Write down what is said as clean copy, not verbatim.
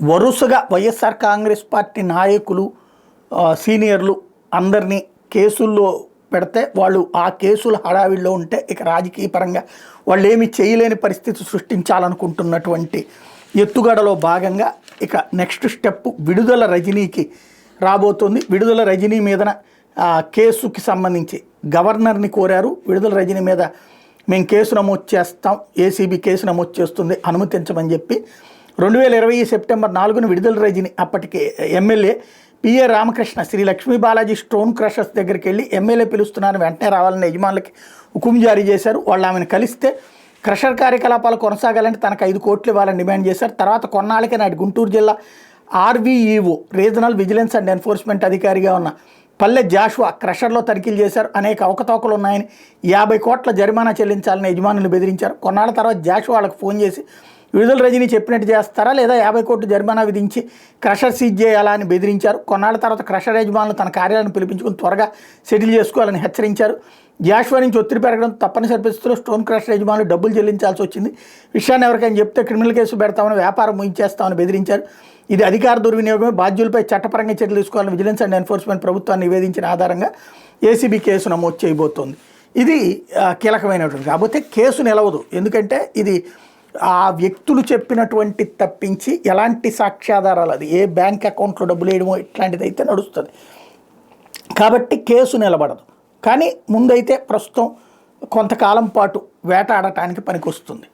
వరుసగా వైఎస్ఆర్ కాంగ్రెస్ పార్టీ నాయకులు సీనియర్లు అందరినీ కేసుల్లో పెడితే వాళ్ళు ఆ కేసుల హడావిడిలో ఉంటే ఇక రాజకీయ పరంగా వాళ్ళు ఏమి చేయలేని పరిస్థితి సృష్టించాలనుకుంటున్నటువంటి ఎత్తుగడలో భాగంగా ఇక నెక్స్ట్ స్టెప్ విడుదల రజనీకి రాబోతుంది. విడుదల రజనీ మీదన కేసుకి సంబంధించి గవర్నర్ని కోరారు. విడుదల రజనీ మీద మేము కేసు నమోదు చేస్తాం, ఏసీబీ కేసు నమోదు చేస్తుంది, అనుమతించమని చెప్పి 2020 సెప్టెంబర్ 4న విడుదల రజనీ అప్పటికి MLA PA Ramakrishna Sri Lakshmi Balaji stone crushers దగ్గరికి వెళ్ళి ఎమ్మెల్యే పిలుస్తున్నారని వెంటనే రావాలని యజమానులకి హుకుం జారీ చేశారు. వాళ్ళు ఆమెను కలిస్తే క్రషర్ కార్యకలాపాలు కొనసాగాలంటే తనకు 5 కోట్లు ఇవ్వాలని డిమాండ్ చేశారు. తర్వాత కొన్నాళ్ళకే నాటి గుంటూరు జిల్లా ఆర్వీఈఓ రీజనల్ విజిలెన్స్ అండ్ ఎన్ఫోర్స్మెంట్ అధికారిగా ఉన్న పల్లె జాషువా క్రషర్లో తనిఖీలు చేశారు. అనేక అవకతవకలు ఉన్నాయని 50 కోట్ల జరిమానా చెల్లించాలని యజమానులు బెదిరించారు. కొన్నాళ్ళ తర్వాత జాషువా వాళ్ళకి ఫోన్ చేసి విడుదల రజనీ చెప్పినట్టు చేస్తారా లేదా 50 కోట్లు జరిమానా విధించి క్రషర్ సీజ్ చేయాలా అని బెదిరించారు. కొన్నాళ్ళ తర్వాత క్రషర్ యజమానులు తన కార్యాలను పిలిపించుకుని త్వరగా సెటిల్ చేసుకోవాలని హెచ్చరించారు. జాషువా నుంచి ఒత్తిడి పెరగడం తప్పనిసరి పరిస్థితుల్లో స్టోన్ క్రషర్ యజమానులు డబ్బులు చెల్లించాల్సి వచ్చింది. విషయాన్ని ఎవరికైనా చెప్తే క్రిమినల్ కేసు పెడతామని, వ్యాపారం ముగించేస్తామని బెదిరించారు. ఇది అధికార దుర్వినియోగమే, బాధ్యులపై చట్టపరంగా చర్యలు తీసుకోవాలని విజిలెన్స్ అండ్ ఎన్ఫోర్స్మెంట్ ప్రభుత్వాన్ని నివేదించిన ఆధారంగా ఏసీబీ కేసు నమోదు చేయబోతోంది. ఇది కీలకమైనటువంటి, కాకపోతే కేసు నిలవదు. ఎందుకంటే ఇది ఆ వ్యక్తులు చెప్పినటువంటి తప్పించి ఎలాంటి సాక్ష్యాధారాలు, అది ఏ బ్యాంక్ అకౌంట్లో డబ్బులు వేయడమో ఇట్లాంటిది అయితే నడుస్తుంది కాబట్టి కేసు నిలబడదు. కానీ ముందైతే ప్రస్తుతం కొంతకాలం పాటు వేటాడటానికి పనికొస్తుంది.